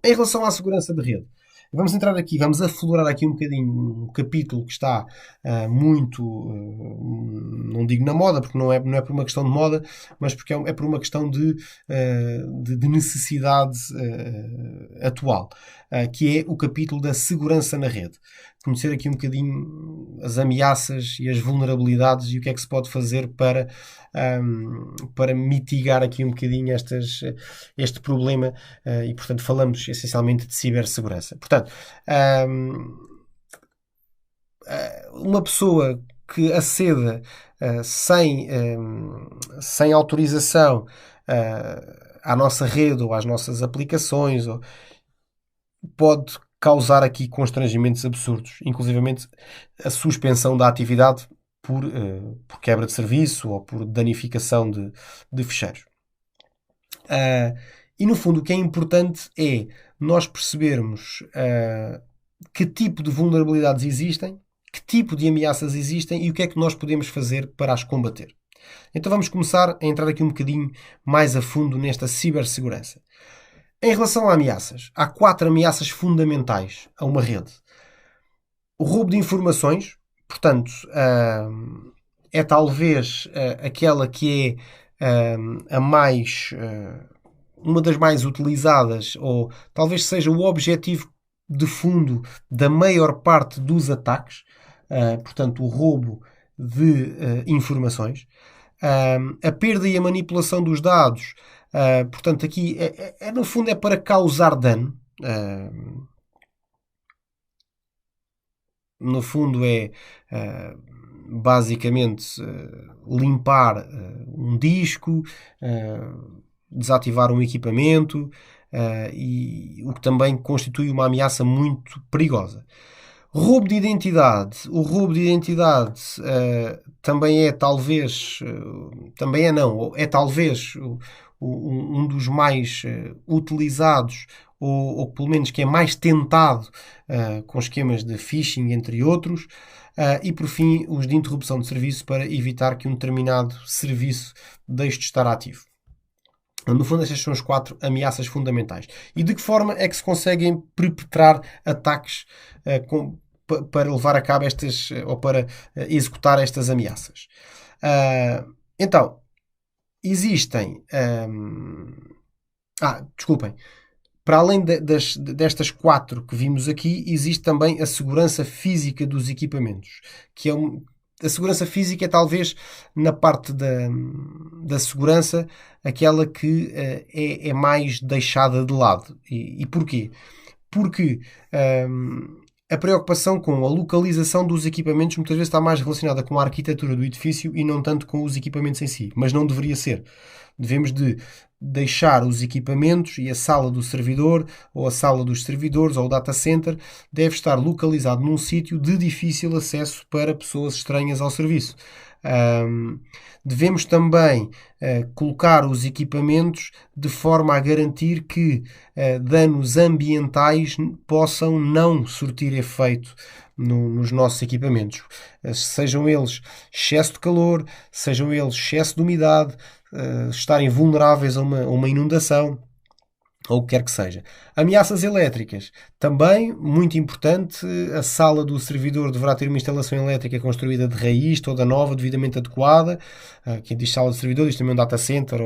Em relação à segurança de rede, vamos entrar aqui, vamos aflorar aqui um bocadinho um capítulo que está muito, não digo na moda, porque não é por uma questão de moda, mas porque é por uma questão de necessidade atual, que é o capítulo da segurança na rede. Conhecer aqui um bocadinho as ameaças e as vulnerabilidades e o que é que se pode fazer para mitigar aqui um bocadinho este problema e, portanto, falamos essencialmente de cibersegurança. Portanto, uma pessoa que aceda sem autorização à nossa rede ou às nossas aplicações pode causar aqui constrangimentos absurdos, inclusivamente a suspensão da atividade por quebra de serviço ou por danificação de ficheiros. E no fundo o que é importante é nós percebermos que tipo de vulnerabilidades existem, que tipo de ameaças existem e o que é que nós podemos fazer para as combater. Então vamos começar a entrar aqui um bocadinho mais a fundo nesta cibersegurança. Em relação a ameaças, há 4 ameaças fundamentais a uma rede. O roubo de informações, portanto, é talvez aquela que é a mais uma das mais utilizadas, ou talvez seja o objetivo de fundo da maior parte dos ataques, portanto, o roubo de informações. A perda e a manipulação dos dados, portanto, aqui no fundo é para causar dano. No fundo é basicamente limpar um disco, desativar um equipamento, e o que também constitui uma ameaça muito perigosa. Roubo de identidade. O roubo de identidade também é talvez, também é não, é talvez um dos mais utilizados ou pelo menos que é mais tentado com esquemas de phishing, entre outros. E por fim, os de interrupção de serviço para evitar que um determinado serviço deixe de estar ativo. No fundo, estas são as 4 ameaças fundamentais. E de que forma é que se conseguem perpetrar ataques para levar a cabo estas, ou para executar estas ameaças? Então, existem. Desculpem. Para além destas 4 que vimos aqui, existe também a segurança física dos equipamentos, que é a segurança física é talvez na parte da segurança aquela que é mais deixada de lado. E porquê? Porque a preocupação com a localização dos equipamentos muitas vezes está mais relacionada com a arquitetura do edifício e não tanto com os equipamentos em si. Mas não deveria ser. Devemos de deixar os equipamentos e a sala do servidor ou a sala dos servidores ou o data center deve estar localizado num sítio de difícil acesso para pessoas estranhas ao serviço. Devemos também colocar os equipamentos de forma a garantir que danos ambientais possam não surtir efeito nos nossos equipamentos. Sejam eles excesso de calor, sejam eles excesso de umidade, estarem vulneráveis a uma inundação ou o que quer que seja. Ameaças elétricas. Também, muito importante, a sala do servidor deverá ter uma instalação elétrica construída de raiz, toda nova, devidamente adequada. Quem diz sala do servidor diz também um data center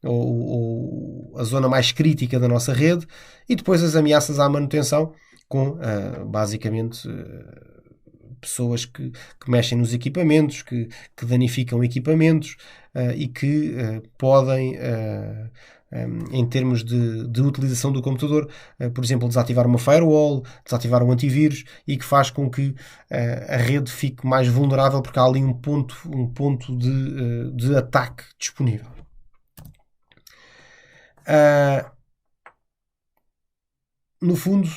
ou a zona mais crítica da nossa rede. E depois as ameaças à manutenção, com basicamente pessoas que mexem nos equipamentos, que danificam equipamentos e que podem em termos de utilização do computador, por exemplo, desativar uma firewall, desativar um antivírus e que faz com que a rede fique mais vulnerável porque há ali um ponto de ataque disponível. No fundo,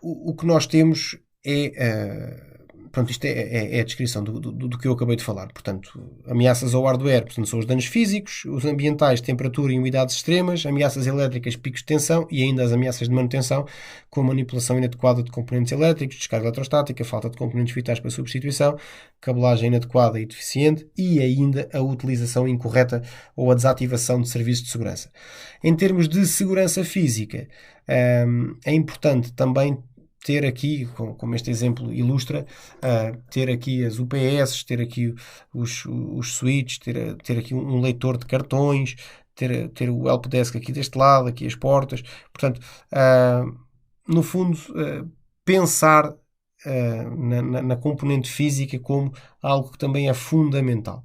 o que nós temos é pronto, isto é a descrição do que eu acabei de falar. Portanto, ameaças ao hardware, portanto, são os danos físicos, os ambientais, temperatura e umidades extremas, ameaças elétricas, picos de tensão e ainda as ameaças de manutenção, com manipulação inadequada de componentes elétricos, descarga eletrostática, falta de componentes vitais para substituição, cabelagem inadequada e deficiente e ainda a utilização incorreta ou a desativação de serviços de segurança. Em termos de segurança física, é importante também ter aqui, como este exemplo ilustra, ter aqui as UPS, ter aqui os switches, ter aqui um leitor de cartões, ter o helpdesk aqui deste lado, aqui as portas. Portanto, no fundo, pensar na componente física como algo que também é fundamental.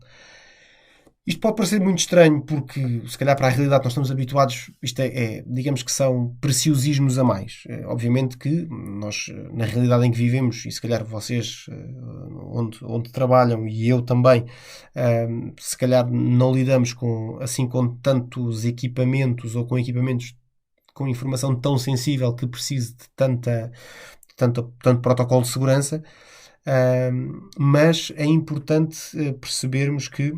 Isto pode parecer muito estranho porque, se calhar, para a realidade que nós estamos habituados, isto digamos que são preciosismos a mais. Obviamente que nós, na realidade em que vivemos, e se calhar vocês, onde trabalham, e eu também, se calhar não lidamos com tantos equipamentos ou com equipamentos com informação tão sensível que precise de tanto protocolo de segurança, mas é importante percebermos que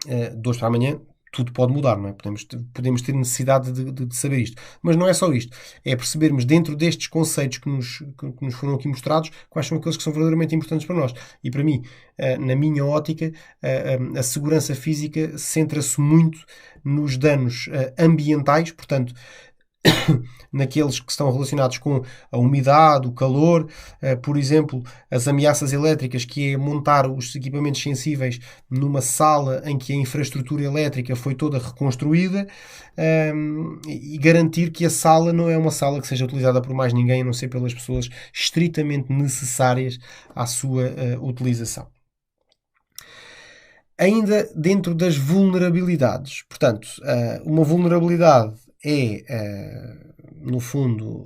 de hoje para amanhã tudo pode mudar, não é? Podemos ter necessidade de saber isto. Mas não é só isto. É percebermos dentro destes conceitos que nos foram aqui mostrados quais são aqueles que são verdadeiramente importantes para nós. E para mim, na minha ótica, a segurança física centra-se muito nos danos ambientais, portanto, naqueles que estão relacionados com a umidade, o calor, por exemplo, as ameaças elétricas, que é montar os equipamentos sensíveis numa sala em que a infraestrutura elétrica foi toda reconstruída, e garantir que a sala não é uma sala que seja utilizada por mais ninguém, a não ser pelas pessoas estritamente necessárias à sua utilização. Ainda dentro das vulnerabilidades, portanto, uma vulnerabilidade é, no fundo,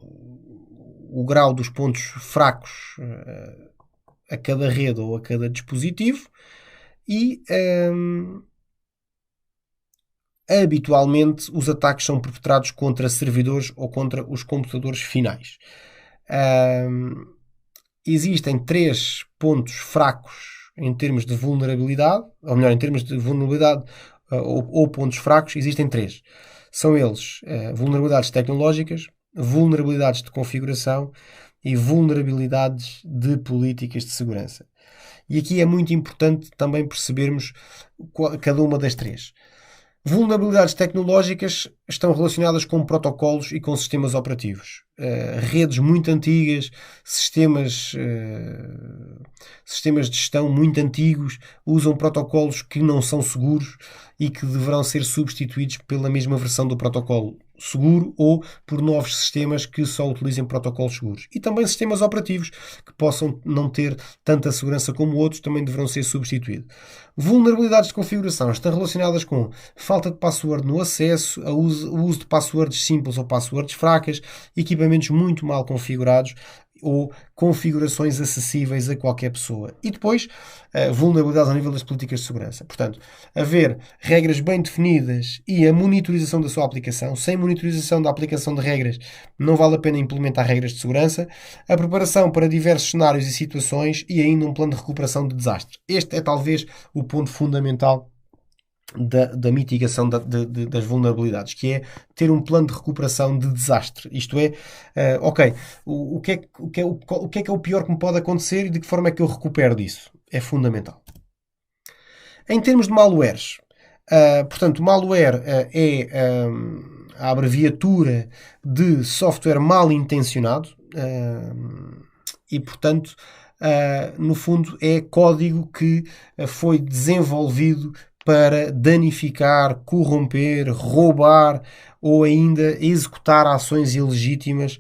o grau dos pontos fracos a cada rede ou a cada dispositivo e, habitualmente, os ataques são perpetrados contra servidores ou contra os computadores finais. Existem 3 pontos fracos em termos de vulnerabilidade, ou melhor, em termos de vulnerabilidade ou pontos fracos, existem 3. São eles vulnerabilidades tecnológicas, vulnerabilidades de configuração e vulnerabilidades de políticas de segurança. E aqui é muito importante também percebermos cada uma das 3. Vulnerabilidades tecnológicas estão relacionadas com protocolos e com sistemas operativos. Redes muito antigas, sistemas de gestão muito antigos, usam protocolos que não são seguros e que deverão ser substituídos pela mesma versão do protocolo seguro ou por novos sistemas que só utilizem protocolos seguros. E também sistemas operativos que possam não ter tanta segurança como outros também deverão ser substituídos. Vulnerabilidades de configuração estão relacionadas com falta de password no acesso, o uso de passwords simples ou passwords fracas, equipamentos muito mal configurados ou configurações acessíveis a qualquer pessoa. E depois, vulnerabilidades ao nível das políticas de segurança. Portanto, haver regras bem definidas e a monitorização da sua aplicação. Sem monitorização da aplicação de regras, não vale a pena implementar regras de segurança. A preparação para diversos cenários e situações e ainda um plano de recuperação de desastre. Este é talvez o ponto fundamental da mitigação das vulnerabilidades, que é ter um plano de recuperação de desastre. Isto é, o que é o pior que me pode acontecer e de que forma é que eu recupero disso? É fundamental. Em termos de malwares, portanto, malware é a abreviatura de software mal intencionado e, portanto, no fundo, é código que foi desenvolvido para danificar, corromper, roubar ou ainda executar ações ilegítimas,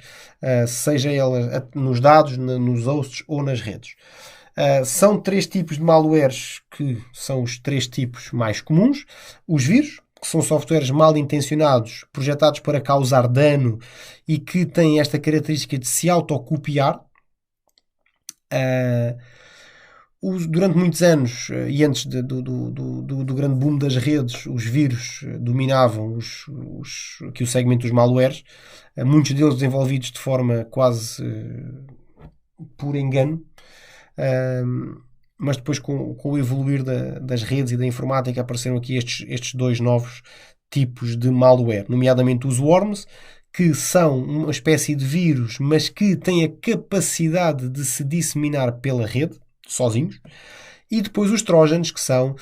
seja elas nos dados, nos hosts ou nas redes. São 3 tipos de malwares que são os 3 tipos mais comuns. Os vírus, que são softwares mal intencionados, projetados para causar dano e que têm esta característica de se autocopiar. Durante muitos anos e antes do grande boom das redes, os vírus dominavam aqui o segmento dos malwares, muitos deles desenvolvidos de forma quase por engano, mas depois com o evoluir das redes e da informática apareceram aqui estes dois novos tipos de malware, nomeadamente os worms, que são uma espécie de vírus, mas que têm a capacidade de se disseminar pela rede, sozinhos, e depois os trojans, que são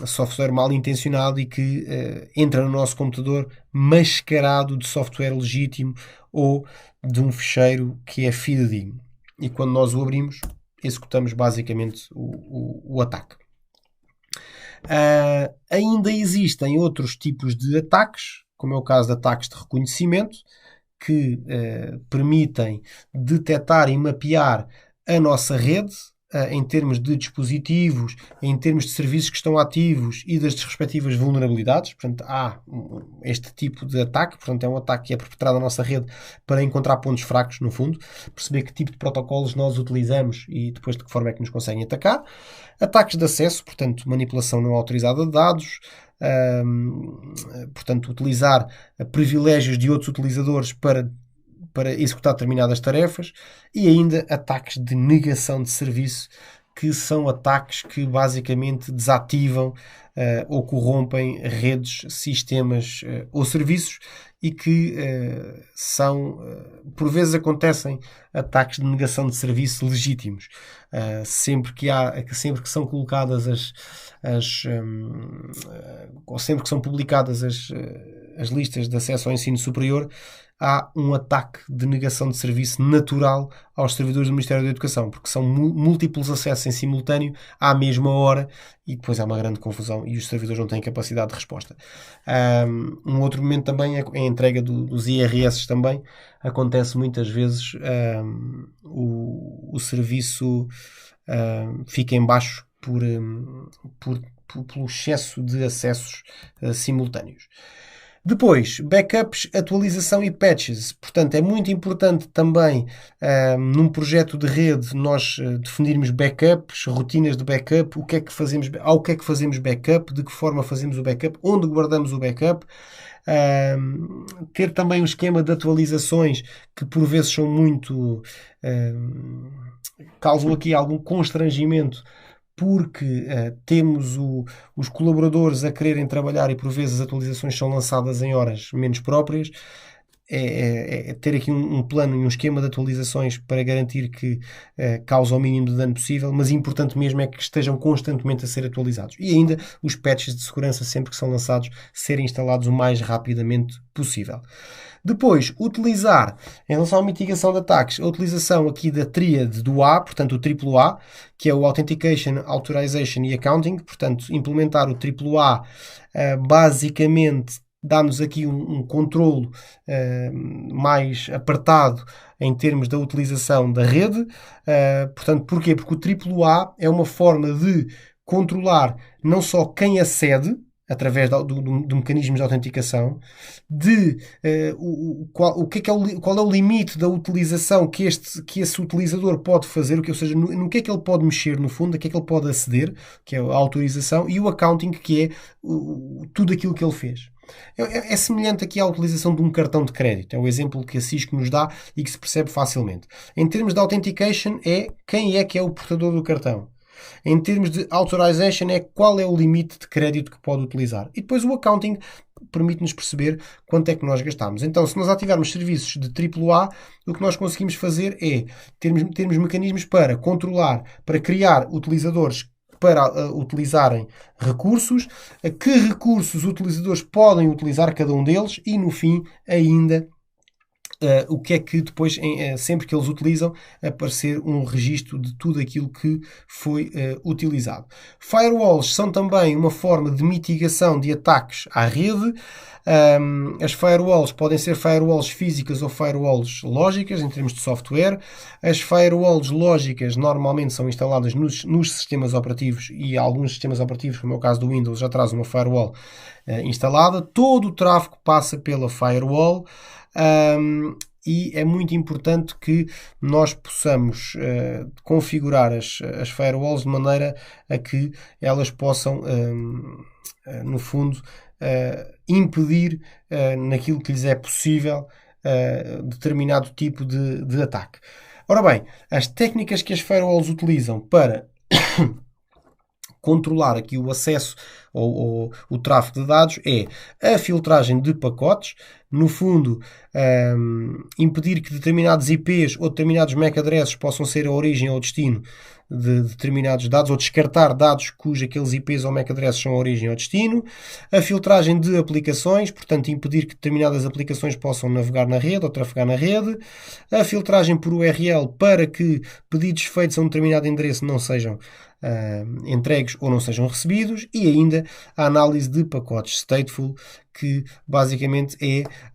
software mal intencionado e que entra no nosso computador mascarado de software legítimo ou de um ficheiro que é fidedigno. E quando nós o abrimos, executamos basicamente o ataque. Ainda existem outros tipos de ataques, como é o caso de ataques de reconhecimento, que permitem detectar e mapear a nossa rede em termos de dispositivos, em termos de serviços que estão ativos e das respectivas vulnerabilidades. Portanto, há este tipo de ataque. Portanto, é um ataque que é perpetrado na nossa rede para encontrar pontos fracos, no fundo, perceber que tipo de protocolos nós utilizamos e depois de que forma é que nos conseguem atacar. Ataques de acesso, portanto, manipulação não autorizada de dados, portanto, utilizar privilégios de outros utilizadores para executar determinadas tarefas, e ainda ataques de negação de serviço, que são ataques que basicamente desativam ou corrompem redes, sistemas ou serviços, e que por vezes acontecem ataques de negação de serviço legítimos. Sempre que são colocadas ou sempre que são publicadas as listas de acesso ao ensino superior, há um ataque de negação de serviço natural aos servidores do Ministério da Educação, porque são múltiplos acessos em simultâneo à mesma hora e depois há uma grande confusão e os servidores não têm capacidade de resposta. Um outro momento também é a entrega dos IRS também. Acontece muitas vezes o serviço fica em baixo pelo excesso de acessos simultâneos. Depois, backups, atualização e patches. Portanto, é muito importante também, num projeto de rede, nós definirmos backups, rotinas de backup, ao que é que fazemos backup, de que forma fazemos o backup, onde guardamos o backup. Ter também um esquema de atualizações que por vezes são muito... causam aqui algum constrangimento, porque temos os colaboradores a quererem trabalhar e por vezes as atualizações são lançadas em horas menos próprias. É ter aqui um plano e um esquema de atualizações para garantir que causa o mínimo de dano possível, mas importante mesmo é que estejam constantemente a ser atualizados. E ainda os patches de segurança, sempre que são lançados, serem instalados o mais rapidamente possível. Depois, utilizar, em relação à mitigação de ataques, a utilização aqui da tríade do A, portanto o triplo A, que é o Authentication, Authorization e Accounting. Portanto, implementar o triplo A basicamente dá-nos aqui um controlo mais apertado em termos da utilização da rede. Portanto, porquê? Porque o triplo A é uma forma de controlar não só quem acede, através do mecanismo de autenticação, qual é o limite da utilização que esse utilizador pode fazer, ou seja, no que é que ele pode mexer no fundo, a que é que ele pode aceder, que é a autorização, e o accounting, que é tudo aquilo que ele fez. É semelhante aqui à utilização de um cartão de crédito. É o exemplo que a Cisco nos dá e que se percebe facilmente. Em termos de authentication, é quem é que é o portador do cartão. Em termos de authorization, é qual é o limite de crédito que pode utilizar. E depois o accounting permite-nos perceber quanto é que nós gastamos. Então, se nós ativarmos serviços de AAA, o que nós conseguimos fazer é termos mecanismos para controlar, para criar utilizadores para utilizarem recursos, que recursos os utilizadores podem utilizar cada um deles e, no fim, ainda o que é que depois, sempre que eles utilizam, aparecer um registro de tudo aquilo que foi utilizado. Firewalls são também uma forma de mitigação de ataques à rede. As firewalls podem ser firewalls físicas ou firewalls lógicas, em termos de software. As firewalls lógicas normalmente são instaladas nos sistemas operativos, e alguns sistemas operativos, como é o caso do Windows, já traz uma firewall instalada. Todo o tráfego passa pela firewall. E é muito importante que nós possamos configurar as firewalls de maneira a que elas possam, no fundo, impedir naquilo que lhes é possível determinado tipo de ataque. Ora bem, as técnicas que as firewalls utilizam para controlar aqui o acesso ou o tráfego de dados é a filtragem de pacotes, no fundo, impedir que determinados IPs ou determinados MAC addresses possam ser a origem ou o destino de determinados dados, ou descartar dados cujos aqueles IPs ou MAC addresses são a origem ou destino, a filtragem de aplicações, portanto impedir que determinadas aplicações possam navegar na rede ou trafegar na rede, a filtragem por URL para que pedidos feitos a um determinado endereço não sejam entregues ou não sejam recebidos, e ainda a análise de pacotes stateful, que basicamente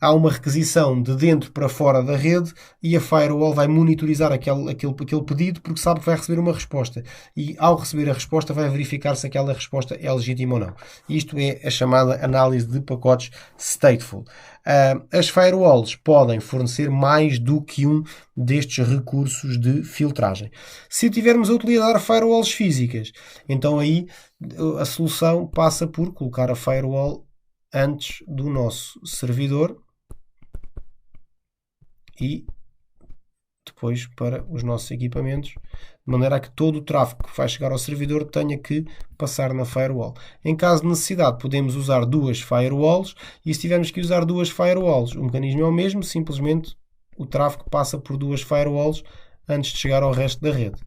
há uma requisição de dentro para fora da rede e a firewall vai monitorizar aquele pedido porque sabe que vai receber uma resposta, e ao receber a resposta vai verificar se aquela resposta é legítima ou não. Isto é a chamada análise de pacotes stateful. As firewalls podem fornecer mais do que um destes recursos de filtragem. Se tivermos a utilizar firewalls físicas, então aí a solução passa por colocar a firewall antes do nosso servidor e depois para os nossos equipamentos, de maneira a que todo o tráfego que vai chegar ao servidor tenha que passar na firewall. Em caso de necessidade, podemos usar duas firewalls, e se tivermos que usar duas firewalls, o mecanismo é o mesmo, simplesmente o tráfego passa por duas firewalls antes de chegar ao resto da rede.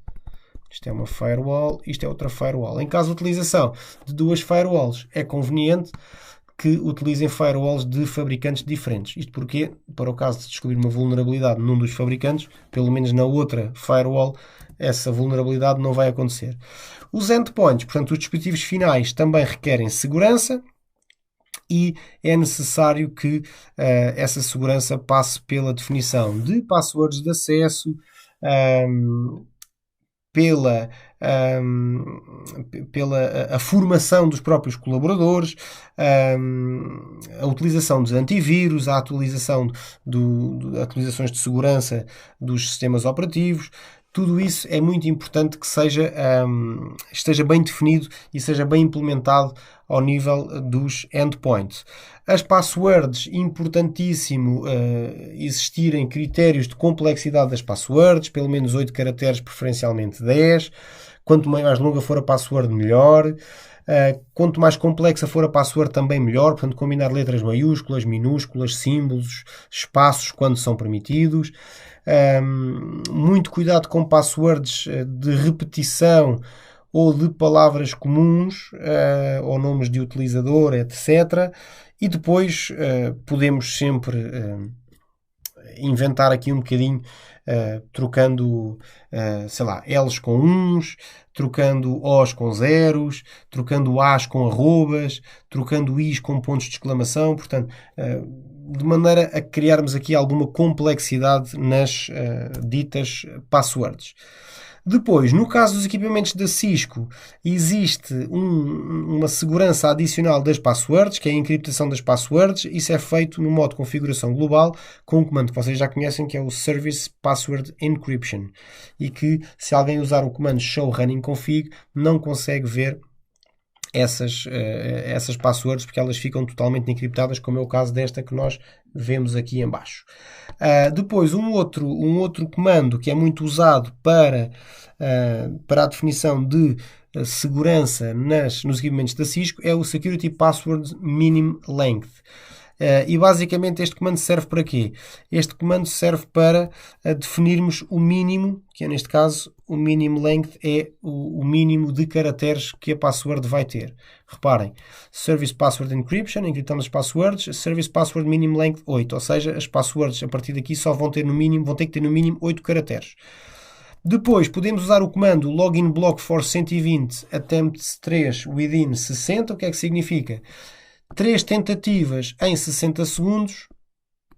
Isto é uma firewall, isto é outra firewall. Em caso de utilização de duas firewalls, é conveniente que utilizem firewalls de fabricantes diferentes. Isto porque, para o caso de descobrir uma vulnerabilidade num dos fabricantes, pelo menos na outra firewall, essa vulnerabilidade não vai acontecer. Os endpoints, portanto, os dispositivos finais, também requerem segurança, e é necessário que essa segurança passe pela definição de passwords de acesso, pela a formação dos próprios colaboradores, a utilização de antivírus, a atualização atualizações de segurança dos sistemas operativos. Tudo isso é muito importante que esteja bem definido e seja bem implementado ao nível dos endpoints. As passwords, importantíssimo existirem critérios de complexidade das passwords, pelo menos 8 caracteres, preferencialmente 10. Quanto mais longa for a password, melhor. Quanto mais complexa for a password, também melhor. Portanto, combinar letras maiúsculas, minúsculas, símbolos, espaços quando são permitidos. Muito cuidado com passwords de repetição ou de palavras comuns, ou nomes de utilizador, etc. E depois podemos sempre inventar aqui um bocadinho, trocando, sei lá, L's com uns, trocando O's com zeros, trocando A's com arrobas, trocando I's com pontos de exclamação, portanto, de maneira a criarmos aqui alguma complexidade nas ditas passwords. Depois, no caso dos equipamentos da Cisco, existe uma segurança adicional das passwords, que é a encriptação das passwords. Isso é feito no modo configuração global, com um comando que vocês já conhecem, que é o Service Password Encryption, e que, se alguém usar o comando show running config, não consegue ver essas passwords, porque elas ficam totalmente encriptadas, como é o caso desta que nós vemos aqui em baixo. Depois, um outro comando que é muito usado para a definição de segurança nos equipamentos da Cisco é o Security Password Minimum Length. E basicamente este comando serve para quê? Este comando serve para definirmos o mínimo, que é neste caso o minimum length, é o mínimo de caracteres que a password vai ter. Reparem, Service Password Encryption, encriptamos as passwords, Service Password Minimum Length 8, ou seja, as passwords a partir daqui só vão ter que ter no mínimo 8 caracteres. Depois podemos usar o comando login block for 120 attempts 3 within 60. O que é que significa? 3 tentativas em 60 segundos,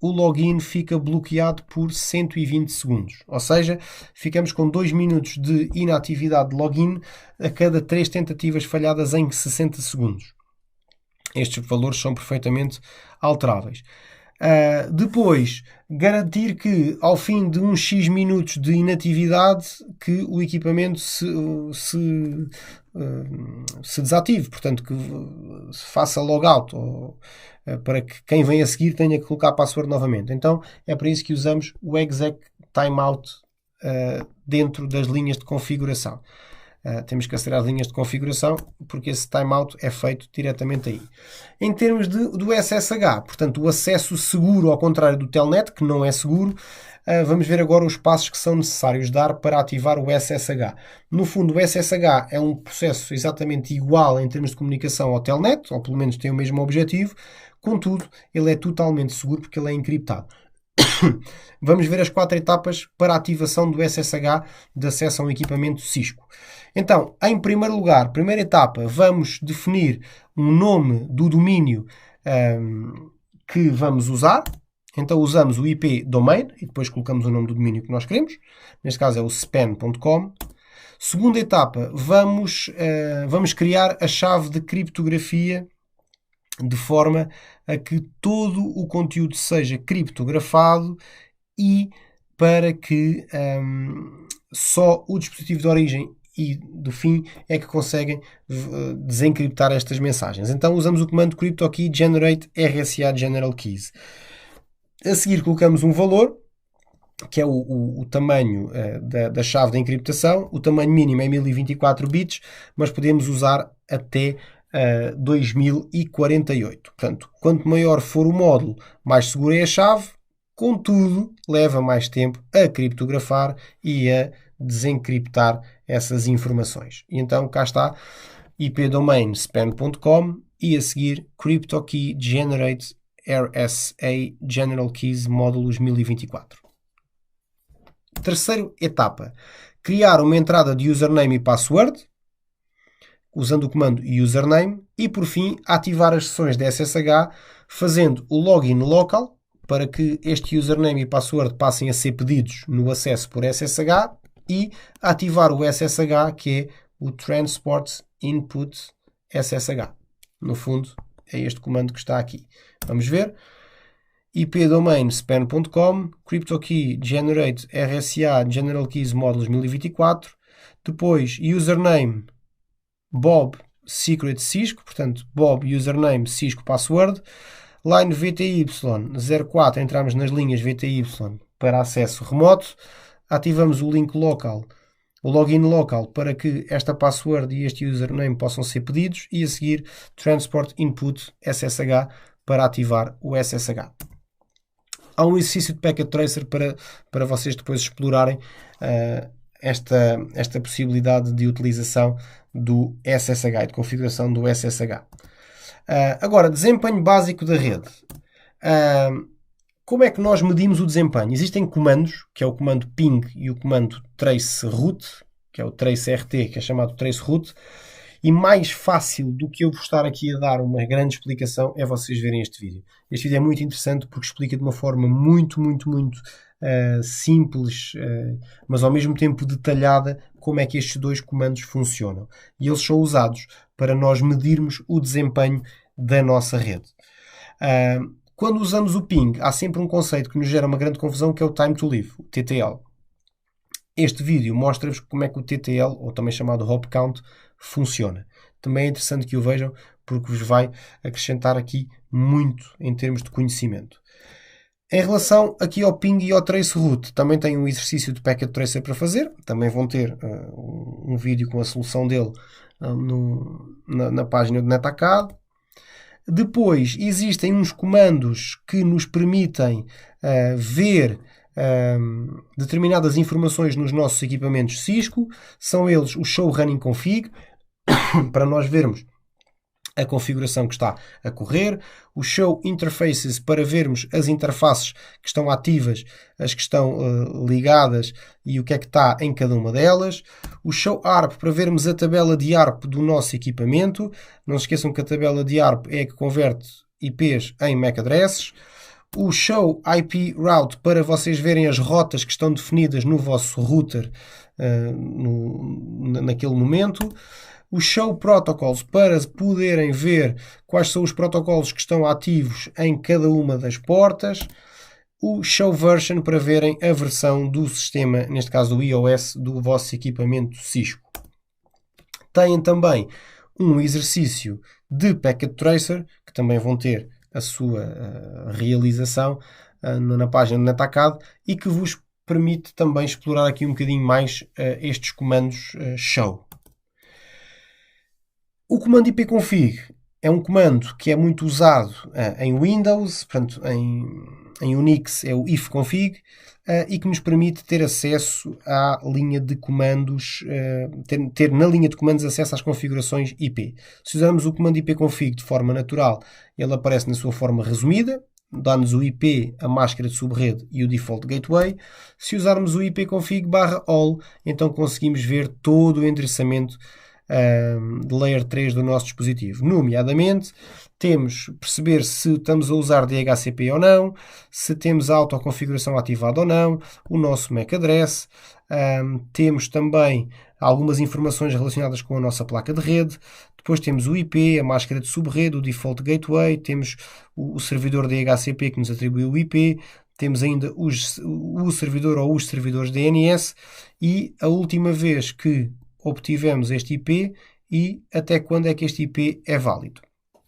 o login fica bloqueado por 120 segundos. Ou seja, ficamos com 2 minutos de inatividade de login a cada 3 tentativas falhadas em 60 segundos. Estes valores são perfeitamente alteráveis. Depois, garantir que ao fim de uns X minutos de inatividade que o equipamento se desative, portanto que se faça logout, ou para que quem vem a seguir tenha que colocar a password novamente. Então é para isso que usamos o exec timeout dentro das linhas de configuração. Temos que acelerar as linhas de configuração porque esse timeout é feito diretamente aí. Em termos do SSH, portanto o acesso seguro ao contrário do Telnet, que não é seguro, vamos ver agora os passos que são necessários dar para ativar o SSH. No fundo o SSH é um processo exatamente igual em termos de comunicação ao Telnet, ou pelo menos tem o mesmo objetivo, contudo ele é totalmente seguro porque ele é encriptado. Vamos ver as 4 etapas para a ativação do SSH de acesso a um equipamento Cisco. Então, em primeiro lugar, primeira etapa, vamos definir um nome do domínio que vamos usar. Então usamos o IP domain e depois colocamos o nome do domínio que nós queremos. Neste caso é o span.com. Segunda etapa, vamos criar a chave de criptografia de forma a que todo o conteúdo seja criptografado e para que só o dispositivo de origem e do fim é que conseguem desencriptar estas mensagens. Então usamos o comando cryptokey generate RSA general keys. A seguir colocamos um valor, que é o tamanho da chave de encriptação. O tamanho mínimo é 1024 bits, mas podemos usar até 2048. Portanto, quanto maior for o módulo, mais segura é a chave, contudo, leva mais tempo a criptografar e a desencriptar essas informações. E então, cá está, IP domain span.com e a seguir cryptokey generate RSA general keys módulos 1024. Terceira etapa, criar uma entrada de username e password, usando o comando username, e por fim ativar as sessões de SSH fazendo o login local para que este username e password passem a ser pedidos no acesso por SSH e ativar o SSH, que é o Transport Input SSH. No fundo é este comando que está aqui. Vamos ver. IP domain span.com, cryptokey generate RSA general keys módulos 1024, depois username Bob secret Cisco, portanto Bob username Cisco password, line VTY 04, entramos nas linhas VTY para acesso remoto, ativamos o link local, o login local para que esta password e este username possam ser pedidos e a seguir transport input SSH para ativar o SSH. Há um exercício de Packet Tracer para vocês depois explorarem esta possibilidade de utilização do SSH e de configuração do SSH. Agora, desempenho básico da rede. Como é que nós medimos o desempenho? Existem comandos, que é o comando ping e o comando traceroute, que é o traceRT, que é chamado traceroute, e mais fácil do que eu vos estar aqui a dar uma grande explicação é vocês verem este vídeo. Este vídeo é muito interessante porque explica de uma forma muito simples, mas ao mesmo tempo detalhada, como é que estes dois comandos funcionam. E eles são usados para nós medirmos o desempenho da nossa rede. Quando usamos o ping, há sempre um conceito que nos gera uma grande confusão, que é o time to live, o TTL. Este vídeo mostra-vos como é que o TTL, ou também chamado hop count, funciona. Também é interessante que o vejam porque vos vai acrescentar aqui muito em termos de conhecimento. Em relação aqui ao ping e ao traceroute, também tem um exercício de Packet Tracer para fazer. Também vão ter um vídeo com a solução dele na página do NetAcad. Depois existem uns comandos que nos permitem ver determinadas informações nos nossos equipamentos Cisco. São eles o show running config, para nós vermos a configuração que está a correr, o show interfaces para vermos as interfaces que estão ativas, as que estão ligadas e o que é que está em cada uma delas, o show ARP para vermos a tabela de ARP do nosso equipamento. Não se esqueçam que a tabela de ARP é a que converte IPs em MAC addresses, o show IP route para vocês verem as rotas que estão definidas no vosso router naquele momento, o show protocols para poderem ver quais são os protocolos que estão ativos em cada uma das portas, o show version para verem a versão do sistema, neste caso do iOS, do vosso equipamento Cisco. Têm também um exercício de Packet Tracer, que também vão ter a sua realização na página do NetAcad e que vos permite também explorar aqui um bocadinho mais estes comandos show. O comando ipconfig é um comando que é muito usado em Windows, portanto em Unix é o ifconfig, e que nos permite ter acesso à linha de comandos, ter na linha de comandos acesso às configurações IP. Se usarmos o comando ipconfig de forma natural, ele aparece na sua forma resumida, dá-nos o IP, a máscara de subrede e o default gateway. Se usarmos o ipconfig/all, então conseguimos ver todo o endereçamento de layer 3 do nosso dispositivo. Nomeadamente, temos perceber se estamos a usar DHCP ou não, se temos a autoconfiguração ativada ou não, o nosso MAC address, temos também algumas informações relacionadas com a nossa placa de rede, depois temos o IP, a máscara de subrede, o default gateway, temos o servidor DHCP que nos atribui o IP, temos ainda o servidor ou os servidores DNS e a última vez que obtivemos este IP e até quando é que este IP é válido.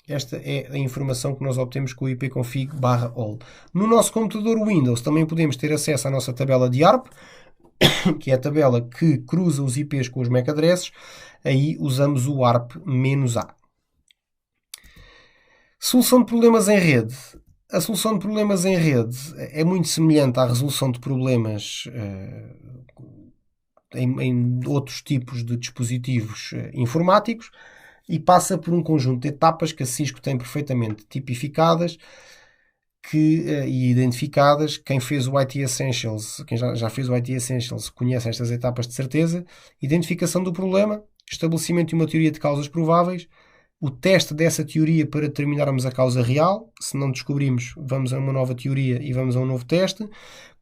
Esta é a informação que nós obtemos com o ipconfig/all. No nosso computador Windows também podemos ter acesso à nossa tabela de ARP, que é a tabela que cruza os IPs com os MAC addresses. Aí usamos o ARP-A. Solução de problemas em rede. A solução de problemas em rede é muito semelhante à resolução de problemas em outros tipos de dispositivos informáticos e passa por um conjunto de etapas que a Cisco tem perfeitamente tipificadas e identificadas. Quem fez o IT Essentials, quem já fez o IT Essentials conhece estas etapas de certeza. Identificação do problema, estabelecimento de uma teoria de causas prováveis, o teste dessa teoria para determinarmos a causa real. Se não descobrimos, vamos a uma nova teoria e vamos a um novo teste.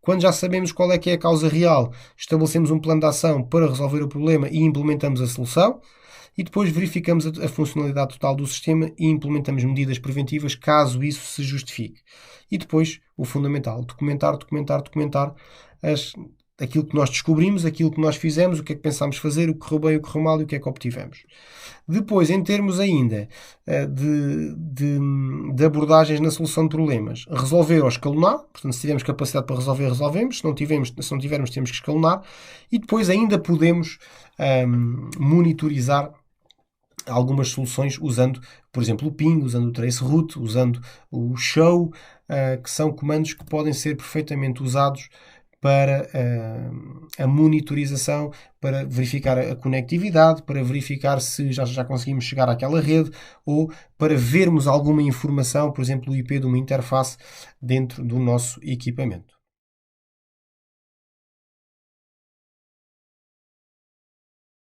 Quando já sabemos qual é que é a causa real, estabelecemos um plano de ação para resolver o problema e implementamos a solução. E depois verificamos a funcionalidade total do sistema e implementamos medidas preventivas caso isso se justifique. E depois, o fundamental, documentar aquilo que nós descobrimos, aquilo que nós fizemos, o que é que pensámos fazer, o que correu bem, o que correu mal e o que é que obtivemos. Depois, em termos ainda de abordagens na solução de problemas, resolver ou escalonar, portanto, se tivermos capacidade para resolver, resolvemos, se não tivermos, temos que escalonar, e depois ainda podemos monitorizar algumas soluções usando, por exemplo, o ping, usando o traceroute, usando o show, que são comandos que podem ser perfeitamente usados para a monitorização, para verificar a conectividade, para verificar se já conseguimos chegar àquela rede ou para vermos alguma informação, por exemplo, o IP de uma interface dentro do nosso equipamento.